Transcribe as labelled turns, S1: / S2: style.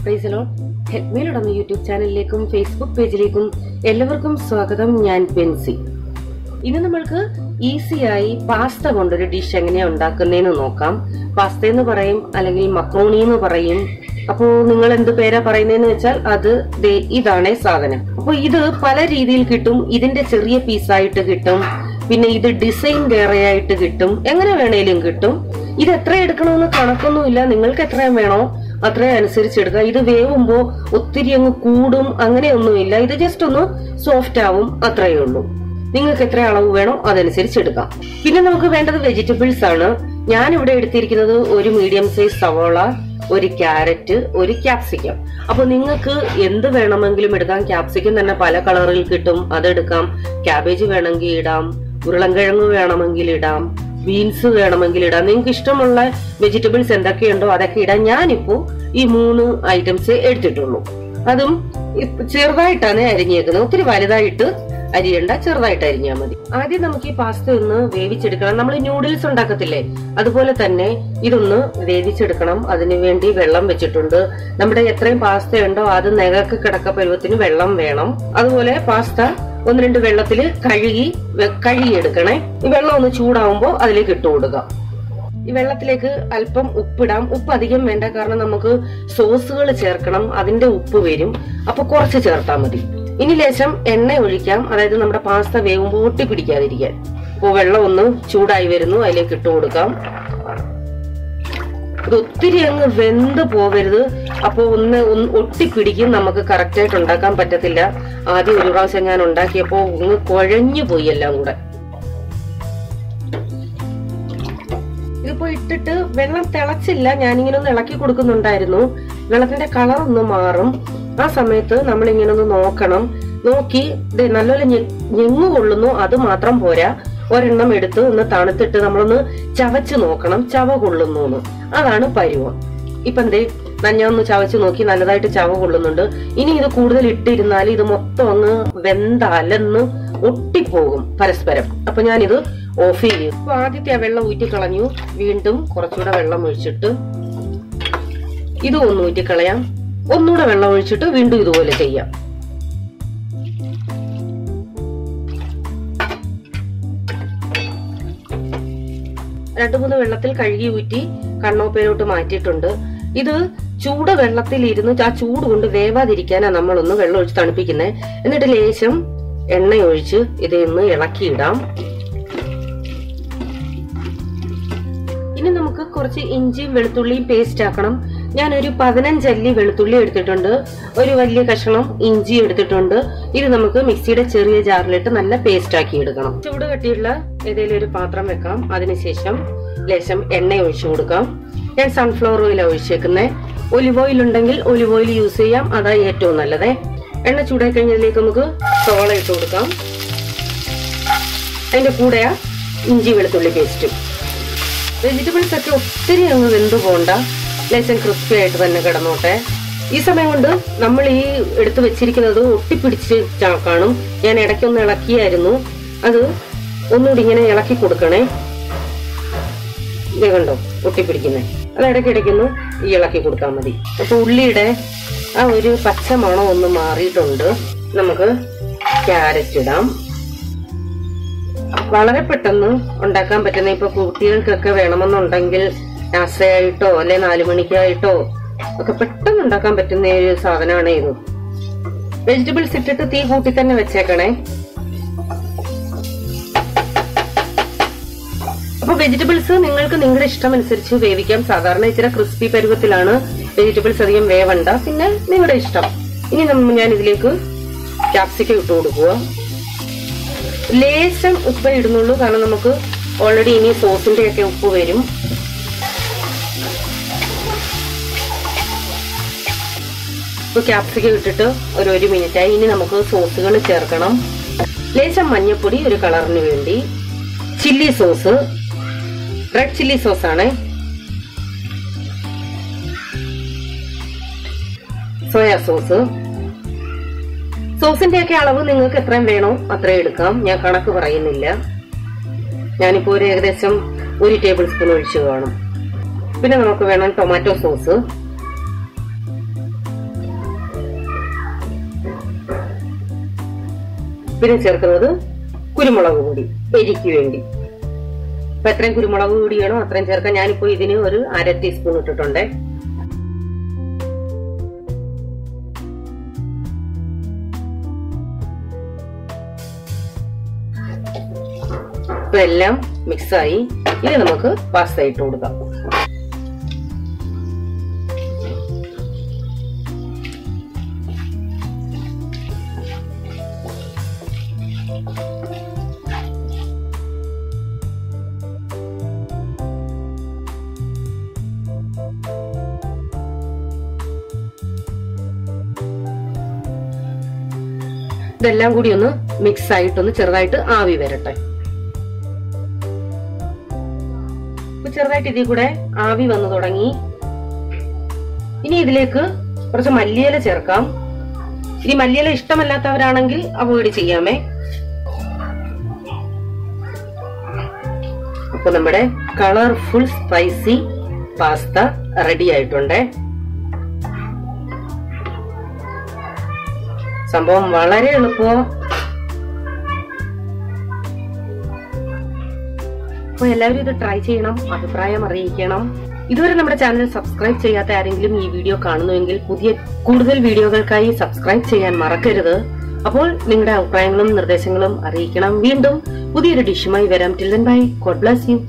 S1: Price the Lord. ഹെൽപ്മീലുള്ള YouTube ചാനലിലേക്കും Facebook പേജിലേക്കും എല്ലാവർക്കും സ്വാഗതം. ഞാൻ ബെൻസി. ഇന്ന് നമ്മൾക്ക് ഈസിയായി പാസ്ത കൊണ്ടൊരു ഡിഷ് എങ്ങനെയാ ഉണ്ടാക്കുന്നതെന്ന് നോക്കാം. പാസ്ത എന്ന് പറയും, അല്ലെങ്കിൽ മക്രോണി എന്ന് പറയും. അപ്പോ നിങ്ങൾ എന്ത് പേരാ പറയുന്നതെന്ന് വെച്ചാൽ അത് ഇതാണ് സാധനം. അപ്പൊ ഇത് പല രീതിയിൽ കിട്ടും. ഇതിന്റെ ചെറിയ പീസായിട്ട് കിട്ടും, പിന്നെ ഇത് ഡിസൈൻ വേറെയായിട്ട് കിട്ടും, എങ്ങനെ വേണേലും കിട്ടും. ഇത് എത്ര എടുക്കണമെന്ന് കണക്കൊന്നുമില്ല. നിങ്ങൾക്ക് എത്രയും വേണോ അത്രയും അനുസരിച്ച് എടുക്കുക. ഇത് വേവുമ്പോ ഒത്തിരി അങ്ങ് കൂടും അങ്ങനെയൊന്നുമില്ല. ഇത് ജസ്റ്റ് ഒന്ന് സോഫ്റ്റ് ആവും, അത്രയേ ഉള്ളൂ. നിങ്ങൾക്ക് എത്ര അളവ് വേണോ അതനുസരിച്ച് എടുക്കാം. പിന്നെ നമുക്ക് വേണ്ടത് വെജിറ്റബിൾസ് ആണ്. ഞാൻ ഇവിടെ എടുത്തിരിക്കുന്നത് ഒരു മീഡിയം സൈസ് സവോള, ഒരു ക്യാരറ്റ്, ഒരു ക്യാപ്സിക്കം. അപ്പൊ നിങ്ങൾക്ക് എന്ത് വേണമെങ്കിലും എടുക്കാം. ക്യാപ്സിക്കം തന്നെ പല കളറിൽ കിട്ടും, അതെടുക്കാം. ക്യാബേജ് വേണമെങ്കിൽ ഇടാം, ഉരുളൻകിഴങ്ങ് വേണമെങ്കിൽ ഇടാം, ബീൻസ് വേണമെങ്കിൽ ഇടാം. നിങ്ങൾക്ക് ഇഷ്ടമുള്ള വെജിറ്റബിൾസ് എന്തൊക്കെയുണ്ടോ അതൊക്കെ ഇടാം. ഞാനിപ്പോ ഈ 3 ഐറ്റംസ് എടുത്തിട്ടുള്ളൂ. അതും ചെറുതായിട്ടാണ് അരിഞ്ഞേക്കുന്നത്. ഒത്തിരി വലുതായിട്ട് അരിയണ്ട, ചെറുതായിട്ട് അരിഞ്ഞാൽ മതി. ആദ്യം നമുക്ക് ഈ പാസ്ത ഒന്ന് വേവിച്ചെടുക്കണം. നമ്മൾ ന്യൂഡിൽസ് ഉണ്ടാക്കത്തില്ലേ, അതുപോലെ തന്നെ ഇതൊന്ന് വേവിച്ചെടുക്കണം. അതിനുവേണ്ടി വെള്ളം വെച്ചിട്ടുണ്ട്. നമ്മുടെ എത്രയും പാസ്ത ഉണ്ടോ അത് നെകക്ക് കിടക്ക പരുവത്തിന് വെള്ളം വേണം. അതുപോലെ പാസ്ത 1-2 വെള്ളത്തില് കഴുകിയെടുക്കണേ. ഈ വെള്ളം ഒന്ന് ചൂടാവുമ്പോ അതിലേക്ക് ഇട്ട് കൊടുക്കാം. ഈ വെള്ളത്തിലേക്ക് അല്പം ഉപ്പിടാം. ഉപ്പ് അധികം വേണ്ട, കാരണം നമുക്ക് സോസുകൾ ചേർക്കണം, അതിന്റെ ഉപ്പ് വരും. അപ്പൊ കുറച്ച് ചേർത്താൽ മതി. ഇനി ലേശം എണ്ണ ഒഴിക്കാം, അതായത് നമ്മുടെ പാസ്ത വേവുമ്പോൾ ഒട്ടിപ്പിടിക്കാതിരിക്കാൻ. അപ്പൊ വെള്ളം ഒന്ന് ചൂടായി വരുന്നു, അതിലേക്ക് ഇട്ട് കൊടുക്കാം. ഇത് ഒത്തിരി അങ്ങ് വെന്ത് പോവരുത്, അപ്പൊ ഒന്ന് ഒട്ടിപ്പിടിക്കും, നമുക്ക് കറക്റ്റ് ആയിട്ട് ഉണ്ടാക്കാൻ പറ്റത്തില്ല. ആദ്യം ഒരു പ്രാവശ്യം ഞാൻ ഉണ്ടാക്കിയപ്പോ ഒന്ന് കുഴഞ്ഞു പോയി എല്ലാം കൂടെ. ഇതിപ്പോ ഇട്ടിട്ട് വെള്ളം തിളച്ചില്ല, ഞാനിങ്ങനെ ഒന്ന് ഇളക്കി കൊടുക്കുന്നുണ്ടായിരുന്നു. വെള്ളത്തിന്റെ കളർ ഒന്ന് മാറും. ആ സമയത്ത് നമ്മൾ ഇങ്ങനെ ഒന്ന് നോക്കണം. നോക്കി നല്ലപോലെ ഞെങ്ങു കൊള്ളുന്നു, അത് മാത്രം പോരാ. ഒരെണ്ണം എടുത്ത് ഒന്ന് തണുത്തിട്ട് നമ്മളൊന്ന് ചവച്ച് നോക്കണം, ചവ കൊള്ളുന്നു. അതാണ് പരുവം. ഇപ്പൊ ഞാൻ ഒന്ന് ചവച്ച് നോക്കി, നല്ലതായിട്ട് ചവ കൊള്ളുന്നുണ്ട്. ഇനി ഇത് കൂടുതൽ ഇട്ടിരുന്നാൽ ഇത് മൊത്തം അങ്ങ് വെന്തലന്ന് ഒട്ടിപ്പോകും പരസ്പരം. അപ്പൊ ഞാനിത് ഓഫ് ചെയ്യും. അപ്പൊ ആദ്യത്തെ ആ വെള്ളം ഊറ്റിക്കളഞ്ഞു. വീണ്ടും കുറച്ചുകൂടെ വെള്ളം ഒഴിച്ചിട്ട് ഇത് ഒന്ന് ഊറ്റിക്കളയാം. ഒന്നുകൂടെ വെള്ളം ഒഴിച്ചിട്ട് വീണ്ടും ഇതുപോലെ ചെയ്യാം. രണ്ടു 3 വെള്ളത്തിൽ കഴുകി ഊറ്റി കണ്ണോപ്പയിലോട്ട് മാറ്റിയിട്ടുണ്ട്. ഇത് ചൂട് വെള്ളത്തിൽ ഇരുന്ന് ആ ചൂട് കൊണ്ട് വേവാതിരിക്കാനാണ് നമ്മളൊന്ന് വെള്ളം ഒഴിച്ച് തണുപ്പിക്കുന്നത്. എന്നിട്ട് ലേശം എണ്ണ ഒഴിച്ച് ഇതൊന്ന് ഇളക്കിയിടാം. ഇനി നമുക്ക് കുറച്ച് ഇഞ്ചിയും വെളുത്തുള്ളിയും പേസ്റ്റ് ആക്കണം. ഞാനൊരു 15 അല്ലി വെളുത്തുള്ളി എടുത്തിട്ടുണ്ട്, ഒരു വലിയ കഷ്ണം ഇഞ്ചി എടുത്തിട്ടുണ്ട്. ഇത് നമുക്ക് മിക്സിയുടെ ചെറിയ ജാറിലിട്ട് നല്ല പേസ്റ്റ് ആക്കി എടുക്കണം. ചൂട് കട്ടിയുള്ള ഏതെങ്കിലും ഒരു പാത്രം വെക്കാം. അതിനുശേഷം ലേശം എണ്ണ ഒഴിച്ചു കൊടുക്കാം. ഞാൻ സൺഫ്ലവർ ഓയിൽ ഒഴിച്ചേക്കുന്നത്. ഒലിവ് ഓയിൽ ഉണ്ടെങ്കിൽ ഒലിവ് ഓയിൽ യൂസ് ചെയ്യാം, അതാ ഏറ്റവും നല്ലത്. എണ്ണ ചൂടായി കഴിഞ്ഞതിലേക്ക് നമുക്ക് സവോള ഇട്ട് കൊടുക്കാം. അതിന്റെ കൂടെ ഇഞ്ചി വെളുത്തുള്ളി പേസ്റ്റും. വെജിറ്റബിൾസ് ഒക്കെ ഒത്തിരി അങ്ങ് വെന്ത് പോണ്ട, ലേശം ക്രിസ്പി ആയിട്ട് തന്നെ കിടന്നോട്ടെ. ഈ സമയം കൊണ്ട് നമ്മൾ ഈ എടുത്തു വെച്ചിരിക്കുന്നത് ഒട്ടിപ്പിടിച്ച് കാണും. ഞാൻ ഇടയ്ക്കൊന്ന് ഇളക്കിയായിരുന്നു, അത് ഒന്നുകൂടി ഇങ്ങനെ ഇളക്കി കൊടുക്കണേ. ഇത് കണ്ടോ ഒട്ടിപ്പിടിക്കുന്നേ, അത് ഇടയ്ക്കിടയ്ക്കൊന്ന് ഇളക്കി കൊടുത്താൽ മതി. അപ്പൊ ഉള്ളിയുടെ ആ ഒരു പച്ച മണം ഒന്ന് മാറിയിട്ടുണ്ട്. നമുക്ക് ക്യാരറ്റ് ഇടാം. വളരെ പെട്ടെന്ന് ഉണ്ടാക്കാൻ പറ്റുന്ന, ഇപ്പൊ കുട്ടികൾക്കൊക്കെ വേണമെന്നുണ്ടെങ്കിൽ നാസയായിട്ടോ അല്ലെ 4 മണിക്കായിട്ടോ ഒക്കെ പെട്ടെന്ന് ഉണ്ടാക്കാൻ പറ്റുന്ന ഒരു സാധനമാണ് ഇത്. വെജിറ്റബിൾസ് ഇട്ടിട്ട് തീ കൂട്ടി തന്നെ വെച്ചേക്കണേ. അപ്പൊ വെജിറ്റബിൾസ് നിങ്ങൾക്ക് നിങ്ങളുടെ ഇഷ്ടം അനുസരിച്ച് വേവിക്കാം. സാധാരണ ഇച്ചിരി ക്രിസ്പി പരുവത്തിലാണ്. വെജിറ്റബിൾസ് അധികം വേവണ്ട, പിന്നെ നിങ്ങളുടെ ഇഷ്ടം. ഇനി ഞാൻ ഇതിലേക്ക് ക്യാപ്സിക്കം ഇട്ട് കൊടുക്കുക. ലേശം ഉപ്പ് ഇടുന്നുള്ളൂ, കാരണം നമുക്ക് ഓൾറെഡി ഇനി സോസിന്റെ ഒക്കെ ഉപ്പ് വരും. ഇപ്പൊ ക്യാപ്സിക്കം ഇട്ടിട്ട് ഒരു 1 മിനിറ്റായി. ഇനി നമുക്ക് സോസുകൾ ചേർക്കണം. ലേശം മഞ്ഞൾപ്പൊടി ഒരു കളറിന് വേണ്ടി, chilli sauce, red chilli sauce ആണ്, സോയാ സോസ്. സോസിന്റെ ഒക്കെ അളവ് നിങ്ങൾക്ക് എത്രയും വേണോ അത്രയും എടുക്കാം, ഞാൻ കണക്ക് പറയുന്നില്ല. ഞാനിപ്പോ ഒരു ഏകദേശം 1 ടേബിൾ സ്പൂൺ ഒഴിച്ചു കാണും. പിന്നെ നമുക്ക് വേണം ടൊമാറ്റോ സോസ്, പിന്നെ ചേർക്കുന്നത് കുരുമുളക് പൊടി, എരിക്ക് വേണ്ടി. അപ്പൊ എത്രയും കുരുമുളക് പൊടി വേണോ അത്രയും ചേർക്കാം. ഞാനിപ്പോ ഇതിന് ഒരു 1/2 ടീസ്പൂൺ ഇട്ടിട്ടുണ്ട്. ഇപ്പൊ എല്ലാം മിക്സായി. ഇനി നമുക്ക് പാസ്ത ഇട്ട് കൊടുക്കാം. ഇതെല്ലാം കൂടി ഒന്ന് മിക്സ് ആയിട്ടൊന്ന് ചെറുതായിട്ട് ആവി വരട്ടെ. ചെറുതായിട്ട് ഇതിൽ കൂടെ ആവി വന്നു തുടങ്ങി. ഇനി ഇതിലേക്ക് കുറച്ച് മല്ലിയില ചേർക്കാം. ഇനി മല്ലിയില ഇഷ്ടമല്ലാത്തവരാണെങ്കിൽ അവോയ്ഡ് ചെയ്യാമേ. അപ്പൊ നമ്മുടെ കളർഫുൾ സ്പൈസി പാസ്ത റെഡി ആയിട്ടുണ്ട്. സംഭവം വളരെ എളുപ്പം. അപ്പൊ എല്ലാവരും ഇത് ട്രൈ ചെയ്യണം, അഭിപ്രായം അറിയിക്കണം. ഇതുവരെ നമ്മുടെ ചാനൽ സബ്സ്ക്രൈബ് ചെയ്യാത്ത ആരെങ്കിലും ഈ വീഡിയോ കാണുന്നുവെങ്കിൽ കൂടുതൽ വീഡിയോകൾക്കായി സബ്സ്ക്രൈബ് ചെയ്യാൻ മറക്കരുത്. അപ്പോൾ നിങ്ങളുടെ അഭിപ്രായങ്ങളും നിർദ്ദേശങ്ങളും അറിയിക്കണം. വീണ്ടും പുതിയൊരു ഡിഷുമായി വരാം. Till then bye. God bless you.